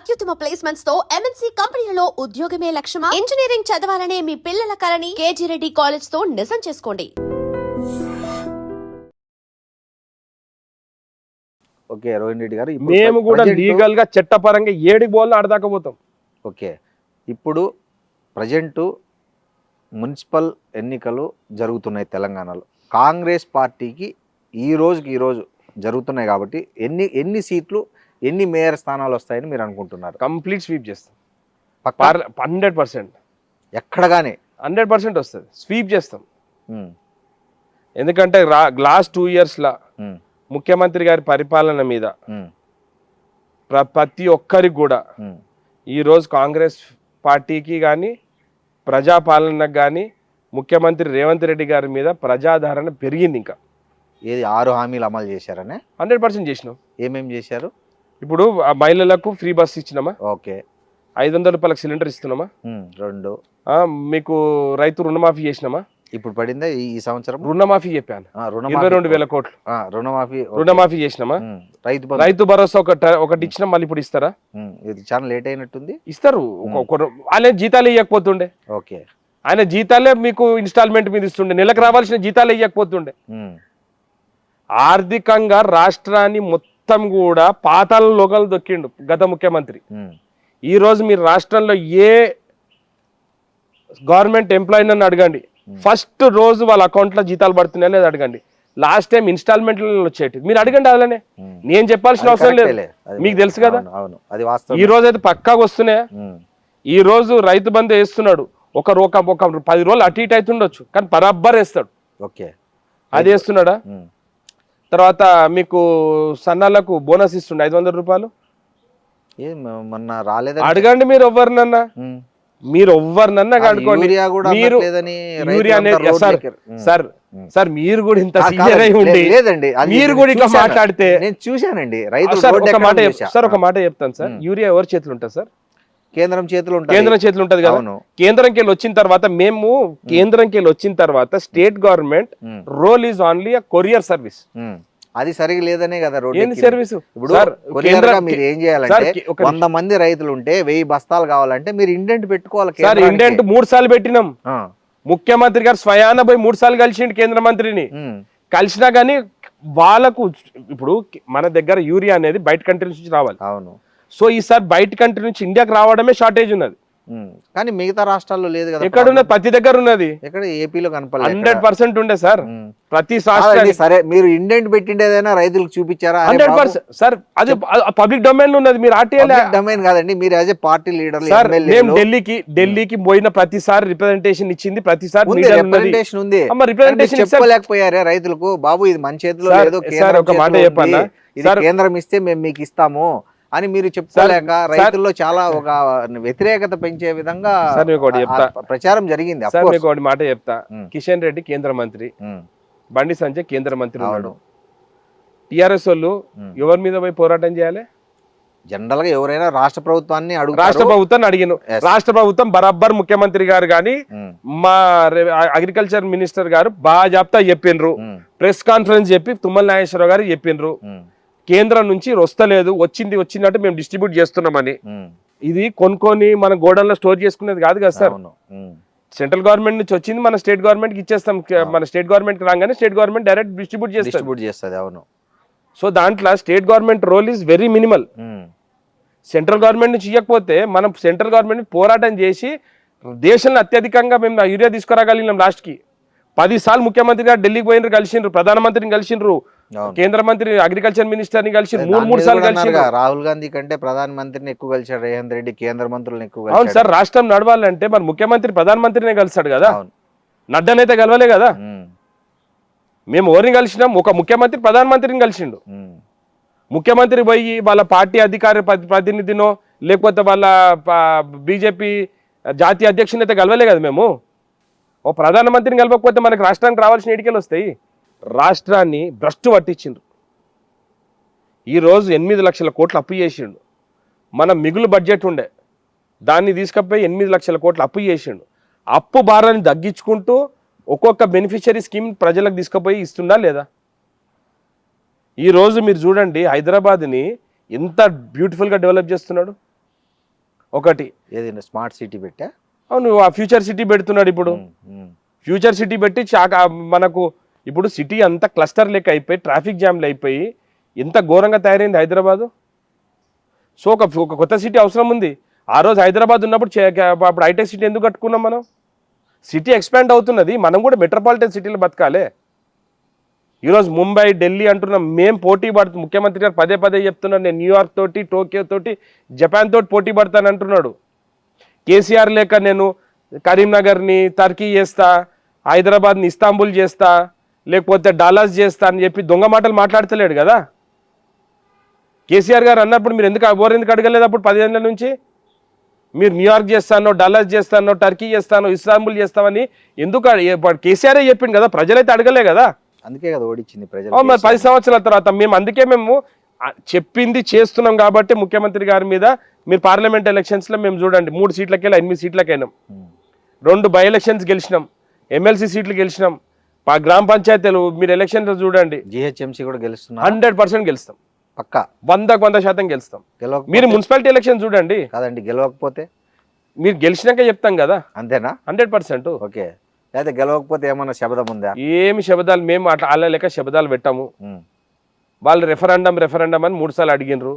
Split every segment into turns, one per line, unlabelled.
అత్యుత్తమ ప్లేస్మెంట్స్ తో ఎంఎన్సీ కంపెనీలలో ఉద్యోగమే లక్ష్యమా? ఇంజనీరింగ్ చదవాలనే మీ పిల్లల కలని కేజీ రెడ్డి కాలేజ్ తో నిజం చేసుకోండి.
ఓకే రోహిణ్ రెడ్డి గారు,
మేము కూడా లీగల్ గా చట్టపరంగా ఏడికి పోవాలో ఆడదాకపోతాం.
ఓకే, ఇప్పుడు ప్రజెంటు మున్సిపల్ ఎన్నికలు జరుగుతున్నాయి తెలంగాణలో. కాంగ్రెస్ పార్టీకి ఈ రోజు జరుగుతున్నాయి కాబట్టి ఎన్ని సీట్లు, ఎన్ని మేయర్ స్థానాలు వస్తాయని మీరు అనుకుంటున్నారు?
కంప్లీట్ స్వీప్ చేస్తాం 100%.
ఎక్కడ కానీ
100% వస్తుంది, స్వీప్ చేస్తాం. ఎందుకంటే లాస్ట్ 2 years లా ముఖ్యమంత్రి గారి పరిపాలన మీద ప్రతి ఒక్కరికి కూడా ఈరోజు కాంగ్రెస్ పార్టీకి కానీ ప్రజాపాలనకు కానీ ముఖ్యమంత్రి రేవంత్ రెడ్డి గారి మీద ప్రజాదరణ పెరిగింది. ఇంకా
ఏది 6 హామీలు అమలు చేశారనే?
100% చేసినాం.
ఏమేమి చేశారు?
ఇప్పుడు మహిళలకు ఫ్రీ బస్ ఇచ్చినామా?
ఓకే.
500 రూపాయలకు సిలిండర్ ఇస్తున్నామా?
2.
మీకు రైతు రుణమాఫీ చేసినామా?
ఇప్పుడు పడిందా ఈ సంవత్సరం?
రుణమాఫీ చెప్పాను, 22,000 కోట్లు రుణమాఫీ చేసినామా? రైతు భరోసా ఒకటి ఇచ్చినా మళ్ళీ ఇప్పుడు ఇస్తారా?
ఇది చాలా లేట్ అయినట్టుంది.
ఇస్తారు. ఆయన జీతాలు ఇవ్వకపోతుండే,
ఓకే,
ఆయన జీతాలే మీకు ఇన్స్టాల్మెంట్ మీద ఇస్తుండే, నెలకు రావాల్సిన జీతాలు ఇవ్వకపోతుండే. ఆర్థికంగా రాష్ట్రాన్ని మొత్తం కూడా పాతాళ లోకాలు దొక్కిండు గత ముఖ్యమంత్రి. ఈ రోజు మీరు రాష్ట్రంలో ఏ గవర్నమెంట్ ఎంప్లాయీ నన్ను అడగండి, ఫస్ట్ రోజు వాళ్ళ అకౌంట్లో జీతాలు పడుతున్నాయి అనేది అడగండి. లాస్ట్ టైం ఇన్స్టాల్మెంట్లో వచ్చేటి మీరు అడగండి. అలానే నేను చెప్పాల్సిన అవసరం లేదు, మీకు తెలుసు కదా. ఈ రోజు అయితే పక్కాగా వస్తున్నాయా? ఈ రోజు రైతు బంధు వేస్తున్నాడు, ఒక 10 రోజులు అటు ఇటు అవుతుండొచ్చు, కానీ బరాబర్ వేస్తాడు.
ఓకే,
అది వేస్తున్నాడా? తర్వాత మీకు సన్నాలకు బోనస్ ఇస్తుండే 500 రూపాయలు.
మొన్న రాలేదు,
అడగండి మీరు ఎవరినన్నా, మీరు ఎవరినన్నా కనుకోండి. మీరు యూరియా సార్ మీరు కూడా ఇంత సీనియర్ అయి ఉండి మీరు కూడా ఇట్లా మాట్లాడితే
నేను చూశానండి.
ఒక మాట చెప్తాను సార్, యూరియా ఎవరి చేతులు ఉంటుంది సార్?
కేంద్రం చేతులు
ఉంటది కదా. కేంద్రంకి వెళ్ళి వచ్చిన తర్వాత కేంద్రంకి వెళ్ళి వచ్చిన తర్వాత state government role is only a courier service.
అది సరిగా లేదనే కదా రోడ్
సర్వీస్.
ఇప్పుడు మీరు ఏం చేయాలంటే 100 మంది రైతులు ఉంటే 1000 బస్తాలు కావాలంటే మీరు ఇండెంట్ పెట్టుకోవాలి.
సార్ ఇండెంట్ 3 సార్లు పెట్టినాం. ముఖ్యమంత్రి గారు స్వయాన పోయి 3 సార్లు కలిసిండు కేంద్ర మంత్రిని. కలిసినా గానీ వాళ్ళకు ఇప్పుడు మన దగ్గర యూరియా అనేది బయట కంట్రీ నుంచి రావాలి.
అవును.
సో ఈసారి బయట కంట్రీ నుంచి ఇండియాకి రావడమే షార్టేజ్ ఉన్నది.
కానీ మిగతా రాష్ట్రాల్లో లేదు కదా.
ఎక్కడ ఉన్నది? ప్రతి దగ్గర ఉన్నది.
ఎక్కడ? ఏపీలో కనపడలేదు.
100% ఉండే సార్ ప్రతి
సరే, మీరు ఇండెంట్ పెట్టిండేదైనా రైతులకు చూపించారా?
100% సార్, అది పబ్లిక్ డొమైన్ ఉన్నది. మీరు ఆర్టీఐ
డొమైన్ కాదండి, మీరు యాజ్ ఏ పార్టీ లీడర్.
మేము ఢిల్లీకి పోయిన ప్రతిసారి రిప్రజెంటేషన్ ఇచ్చింది, ప్రతిసారి
రిప్రజెంటేషన్ ఉంది. చెప్పలేకపోయారే రైతులకు, బాబు ఇది మన చేతిలో లేదు,
ఒక మాట చెప్పాను,
ఇది కేంద్రం ఇస్తే మేము మీకు ఇస్తాము అని మీరు చెప్పుకోలేక రైతుల్లో చాలా ఒక వ్యతిరేకత పెంచే విధంగా ప్రచారం జరిగింది.
మాట చెప్తా, కిషన్ రెడ్డి కేంద్ర మంత్రి, బండి సంజయ్ కేంద్ర మంత్రి ఉన్నాడు. టిఆర్ఎస్ వాళ్ళు ఎవరి మీద పోయి పోరాటం చేయాలి?
జనరల్ గా ఎవరైనా రాష్ట్ర ప్రభుత్వాన్ని
అడిగిన రాష్ట్ర ప్రభుత్వం బరాబర్ ముఖ్యమంత్రి గారు కానీ మా అగ్రికల్చర్ మినిస్టర్ గారు బాగా చెప్తా చెప్పిండ్రు, ప్రెస్ కాన్ఫరెన్స్ చెప్పి తుమ్మల నాగేశ్వరరావు గారు చెప్పిండ్రు, కేంద్రం నుంచి వస్తలేదు, వచ్చిందంటే మేము డిస్ట్రిబ్యూట్ చేస్తున్నామని. ఇది కొనుక్కొని మన గోడౌన్లో స్టోర్ చేసుకునేది కాదు కదా సార్. సెంట్రల్ గవర్నమెంట్ నుంచి వచ్చింది మన స్టేట్ గవర్నమెంట్ కి ఇచ్చేస్తాం. మన స్టేట్ గవర్నమెంట్ కి రాగానే స్టేట్ గవర్నమెంట్ డైరెక్ట్ డిస్ట్రిబ్యూట్ చేస్తుంది.
అవును.
సో దాంట్లో state government role is very minimal. Central government నుంచి ఇవ్వకపోతే మనం సెంట్రల్ గవర్నమెంట్ పోరాటం చేసి దేశంలో అత్యధికంగా మేము యూరియా తీసుకురాగలిగినాం. లాస్ట్ కి 10 సార్లు ముఖ్యమంత్రి గారు ఢిల్లీకి పోయినరు, కలిసిండ్రు, ప్రధానమంత్రిని కలిసిండ్రు, కేంద్ర మంత్రి అగ్రికల్చర్ మినిస్టర్ ని కలిసి 3 సార్లు కలిసిండ్రు.
రాహుల్ గాంధీ కంటే ప్రధానమంత్రిని ఎక్కువ కలిసాడు రేవంత్ రెడ్డి, కేంద్ర మంత్రులను ఎక్కువ.
అవును సార్, రాష్ట్రం నడవాలంటే మరి ముఖ్యమంత్రి ప్రధానమంత్రినే కలిసాడు కదా, నడ్డానైతే కలవలే కదా. మేము ఎవరిని కలిసినాం? ఒక ముఖ్యమంత్రి ప్రధానమంత్రిని కలిసిండు. ముఖ్యమంత్రి పోయి వాళ్ళ పార్టీ అధికార ప్రతినిధినో లేకపోతే వాళ్ళ బీజేపీ జాతీయ అధ్యక్షుని అయితే కలవలే కదా. మేము ఓ ప్రధానమంత్రిని కలవకపోతే మనకు రాష్ట్రానికి రావాల్సిన ఎన్నికలు వస్తాయి. రాష్ట్రాన్ని భ్రష్టు పట్టించిండు. ఈరోజు 8 లక్షల కోట్లు అప్పు చేసిండు. మన మిగులు బడ్జెట్ ఉండే దాన్ని తీసుకపోయి 8 లక్షల కోట్లు అప్పు చేసిండు. అప్పు భారాన్ని తగ్గించుకుంటూ ఒక్కొక్క బెనిఫిషియరీ స్కీమ్ ప్రజలకు తీసుకుపోయి ఇస్తుందా లేదా? ఈరోజు మీరు చూడండి, హైదరాబాద్ని ఎంత బ్యూటిఫుల్గా డెవలప్ చేస్తున్నాడు. ఒకటి.
ఏది స్మార్ట్ సిటీ పెట్టా?
అవును, ఆ ఫ్యూచర్ సిటీ పెడుతున్నాడు ఇప్పుడు. ఫ్యూచర్ సిటీ పెట్టి మనకు ఇప్పుడు సిటీ అంతా క్లస్టర్ లెక్క అయిపోయి ట్రాఫిక్ జామ్లు అయిపోయి ఎంత ఘోరంగా తయారైంది హైదరాబాదు. సో ఒక కొత్త సిటీ అవసరం ఉంది. ఆ రోజు హైదరాబాద్ ఉన్నప్పుడు అప్పుడు హైటెక్ సిటీ ఎందుకు కట్టుకున్నాం మనం? సిటీ ఎక్స్పాండ్ అవుతున్నది, మనం కూడా మెట్రోపాలిటన్ సిటీలో బతకాలే. ఈరోజు ముంబై, ఢిల్లీ అంటున్నాం, మేము పోటీ పడుతు ముఖ్యమంత్రి గారు పదే పదే చెప్తున్నాడు, నేను న్యూయార్క్ తోటి, టోక్యో తోటి, జపాన్ తోటి పోటీ పడతాను అంటున్నాడు. కేసీఆర్ లేక నేను కరీంనగర్ని టర్కీ చేస్తా, హైదరాబాద్ని ఇస్తాంబుల్ చేస్తా, లేకపోతే డాలస్ చేస్తా అని చెప్పి దొంగ మాటలు మాట్లాడతలేడు కదా. కేసీఆర్ గారు అన్నప్పుడు మీరు ఎందుకు అడగలేదు అప్పుడు 10 ఏళ్ళ నుంచి? మీరు న్యూయార్క్ చేస్తానో, డల్లాస్ చేస్తానో, టర్కీ చేస్తానో, ఇస్తాంబుల్ చేస్తామని ఎందుకు కేసీఆర్ చెప్పింది కదా, ప్రజలైతే అడగలే కదా.
అందుకే కదా ఓడించింది ప్రజలు.
మరి 10 సంవత్సరాల తర్వాత మేము చెప్పింది చేస్తున్నాం కాబట్టి ముఖ్యమంత్రి గారి మీద మీరు పార్లమెంట్ ఎలక్షన్స్లో మేము చూడండి 3 సీట్లకి 8 సీట్లకైనాం, 2 బై ఎలక్షన్స్ గెలిచినాం, ఎమ్మెల్సీ సీట్లు గెలిచినాం, గ్రామ పంచాయతీలు మీరు ఎలక్షన్లో చూడండి,
జిహెచ్ఎంసీ కూడా గెలుస్తున్నాం,
100% గెలుస్తాం,
పక్కా
100% గెలుస్తాం. మీరు మున్సిపాలిటీ ఎలక్షన్ చూడండి.
కాదండి, గెలవకపోతే
మీరు గెలిచినాక చెప్తాం కదా.
అంతేనా?
100%.
ఓకే. అయితే గెలవకపోతే ఏమన్నా శబ్దం ఉందా?
ఏమి శబ్దాలు, మేము అట్లా అలా లెక్క శబ్దాలు పెట్టాము. వాళ్ళు రెఫరెండం అని 3 సార్లు అడిగినరు.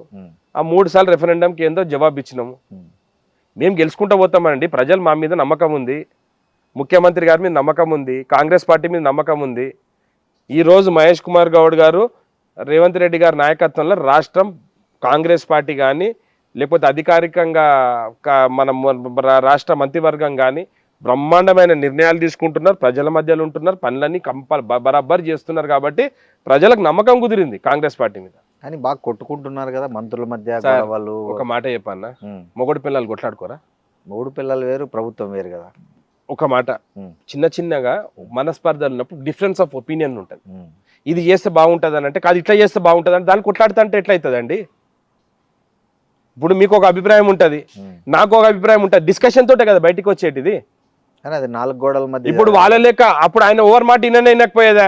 ఆ 3 సార్లు రెఫరెండంకి ఏందో జవాబు ఇచ్చినాము. మేము గెలుచుకుంటూ పోతామండి. ప్రజలు మా మీద నమ్మకం ఉంది, ముఖ్యమంత్రి గారి మీద నమ్మకం ఉంది, కాంగ్రెస్ పార్టీ మీద నమ్మకం ఉంది. ఈరోజు మహేష్ కుమార్ గౌడ్ గారు, రేవంత్ రెడ్డి గారి నాయకత్వంలో రాష్ట్రం కాంగ్రెస్ పార్టీ కానీ లేకపోతే అధికారికంగా మన రాష్ట్ర మంత్రివర్గం కానీ బ్రహ్మాండమైన నిర్ణయాలు తీసుకుంటున్నారు, ప్రజల మధ్యలో ఉంటున్నారు, పనులన్నీ బరాబర్ చేస్తున్నారు. కాబట్టి ప్రజలకు నమ్మకం కుదిరింది కాంగ్రెస్ పార్టీ మీద.
కానీ బాగా కొట్టుకుంటున్నారు కదా మంత్రుల మధ్య. వాళ్ళు
ఒక మాట చెప్పన్నా, మొగుడు పిల్లలు కొట్లాడుకోరా?
మొగుడు పిల్లలు వేరు, ప్రభుత్వం వేరు కదా.
ఒక మాట, చిన్నగా మనస్పర్ధలు ఉన్నప్పుడు డిఫరెన్స్ ఆఫ్ ఒపీనియన్ ఉంటుంది. ఇది చేస్తే బాగుంటుంది అని అంటే కాదు, ఇట్లా చేస్తే బాగుంటుంది అంటే దాన్ని కొట్లాడుతా అంటే ఎట్లయితుందండి? ఇప్పుడు మీకు ఒక అభిప్రాయం ఉంటుంది, నాకు ఒక అభిప్రాయం ఉంటుంది, డిస్కషన్ తోటే కదా బయటికి వచ్చేటిది.
అది 4 గోడల మధ్య.
ఇప్పుడు వాళ్ళ లెక్క అప్పుడు ఆయన ఓవర్ మాట వినకపోయేదా?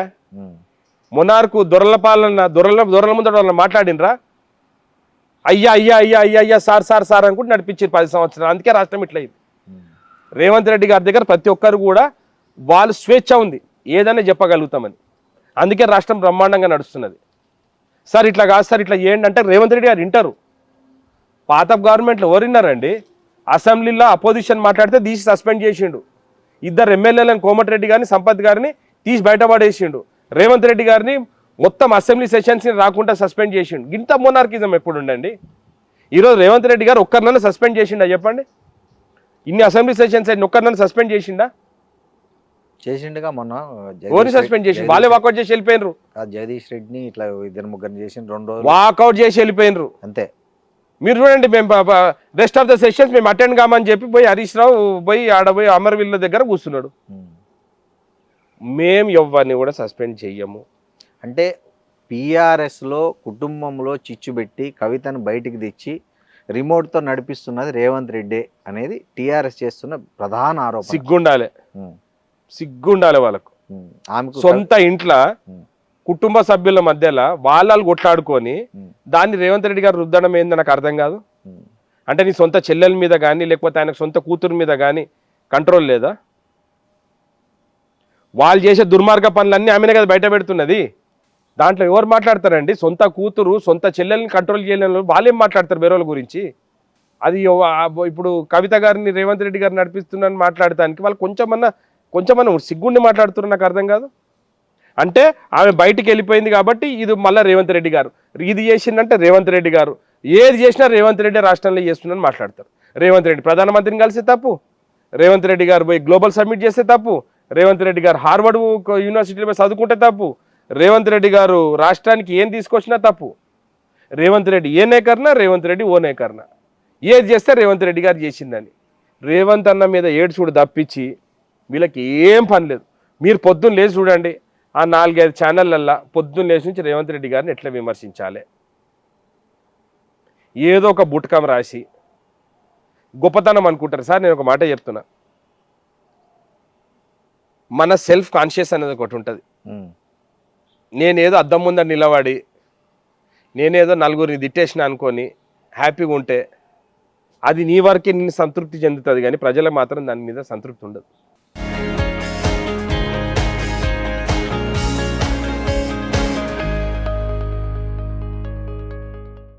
మొనార్కు దొరల పాలన దొరల ముందు వాళ్ళని మాట్లాడినరా? అయ్యా అయ్యా అయ్యా అయ్యా అయ్యా సార్ సార్ సార్ అనుకుంటే నడిపించారు 10 సంవత్సరాలు. అందుకే రాష్ట్రం ఇట్లా అయింది. రేవంత్ రెడ్డి గారి దగ్గర ప్రతి ఒక్కరు కూడా వాళ్ళు స్వేచ్ఛ ఉంది, ఏదైనా చెప్పగలుగుతామని. అందుకే రాష్ట్రం బ్రహ్మాండంగా నడుస్తున్నది. సార్ ఇట్లా కాదు సార్ ఇట్లా చేయండి అంటే రేవంత్ రెడ్డి గారు వింటారు. పాత గవర్నమెంట్లో ఎవరు విన్నారండి? అసెంబ్లీలో అపోజిషన్ మాట్లాడితే తీసి సస్పెండ్ చేసిండు. 2 ఎమ్మెల్యేలను, కోమటిరెడ్డి గారిని, సంపత్ గారిని తీసి బయటపడేసిండు. రేవంత్ రెడ్డి గారిని మొత్తం అసెంబ్లీ సెషన్స్ని రాకుండా సస్పెండ్ చేసిండు. ఇంత మోనార్కిజం ఎప్పుడు ఉండండి? ఈరోజు రేవంత్ రెడ్డి గారు ఒక్కరినైనా సస్పెండ్ చేసిండా చెప్పండి? ఇన్ని అసెంబ్లీ సెషన్స్ అయిన ఒక్కరినైనా సస్పెండ్ చేసిండా?
చేసిండుగా మొన్న.
ఓన్లీ సస్పెండ్ చేసి వాళ్ళే వాకౌట్ చేసి వెళ్ళిపోయినరు.
జగదీష్ రెడ్డిని ఇట్లా 2-3 చేసి 2 రోజులు
వాకౌట్ చేసి వెళ్ళిపోయినరు అంతే. మీరు చూడండి, మేము రెస్ట్ ఆఫ్ ద సెషన్స్ మేము అటెండ్ కామని చెప్పి పోయి హరీష్ రావు ఆడపోయి అమర్వీళ్ళ దగ్గర కూర్చున్నాడు. మేము ఎవరిని కూడా సస్పెండ్ చెయ్యము.
అంటే పిఆర్ఎస్లో కుటుంబంలో చిచ్చు పెట్టి కవితను బయటికి తెచ్చి రిమోట్తో నడిపిస్తున్నది రేవంత్ రెడ్డి అనేది టీఆర్ఎస్ చేస్తున్న ప్రధాన ఆరోపణ.
సిగ్గుండాలి వాళ్ళకు. సొంత ఇంట్లో కుటుంబ సభ్యుల మధ్యలో వాళ్ళు కొట్లాడుకొని దాన్ని రేవంత్ రెడ్డి గారు రుద్దడం ఏంది నాకు అర్థం కాదు. అంటే నీ సొంత చెల్లెల మీద కానీ లేకపోతే ఆయనకు సొంత కూతురు మీద కానీ కంట్రోల్ లేదా? వాళ్ళు చేసే దుర్మార్గ పనులన్నీ ఆమెనే కదా బయట పెడుతున్నది. దాంట్లో ఎవరు మాట్లాడతారండి? సొంత కూతురు, సొంత చెల్లెల్ని కంట్రోల్ చేయలేని వాళ్ళు ఏం మాట్లాడతారు వేరే వాళ్ళ గురించి? అది ఇప్పుడు కవిత గారిని రేవంత్ రెడ్డి గారిని నడిపిస్తున్నారని మాట్లాడటానికి వాళ్ళు కొంచెమన్నా సిగ్గుండి మాట్లాడుతున్నారు. నాకు అర్థం కాదు. అంటే ఆమె బయటికి వెళ్ళిపోయింది కాబట్టి ఇది మళ్ళీ రేవంత్ రెడ్డి గారు ఇది చేసిందంటే రేవంత్ రెడ్డి గారు ఏది చేసినా రేవంత్ రెడ్డి రాష్ట్రంలో చేస్తున్నారని మాట్లాడతారు. రేవంత్ రెడ్డి ప్రధానమంత్రిని కలిసే తప్పు, రేవంత్ రెడ్డి గారు పోయి గ్లోబల్ సబ్మిట్ చేస్తే తప్పు, రేవంత్ రెడ్డి గారు హార్వర్డ్ యూనివర్సిటీలో చదువుకుంటే తప్పు, రేవంత్ రెడ్డి గారు రాష్ట్రానికి ఏం తీసుకొచ్చినా తప్పు. రేవంత్ రెడ్డి ఏనే కర్నా, రేవంత్ రెడ్డి ఓనే కర్నా, ఏది చేస్తే రేవంత్ రెడ్డి గారు చేసిందని రేవంత్ అన్న మీద ఏడ్చుడు తప్పించి వీళ్ళకి ఏం పని లేదు. మీరు పొద్దున్న లేచి చూడండి, ఆ 4-5 ఛానళ్ళల్లో పొద్దున్న లేచి నుంచి రేవంత్ రెడ్డి గారిని ఎట్లా విమర్శించాలి, ఏదో ఒక బుట్కం రాసి గొప్పతనం అనుకుంటారు. సార్ నేను ఒక మాట చెప్తున్నా, మన సెల్ఫ్ కాన్షియస్ అనేది ఒకటి ఉంటుంది. నేనేదో అద్దం ముందర నిలబడి నేనేదో నలుగురిని దిట్టేసిన అనుకొని హ్యాపీగా ఉంటే అది నీ వరకే నిన్ను సంతృప్తి చెందుతుంది కానీ ప్రజలకు మాత్రం దాని మీద సంతృప్తి ఉండదు.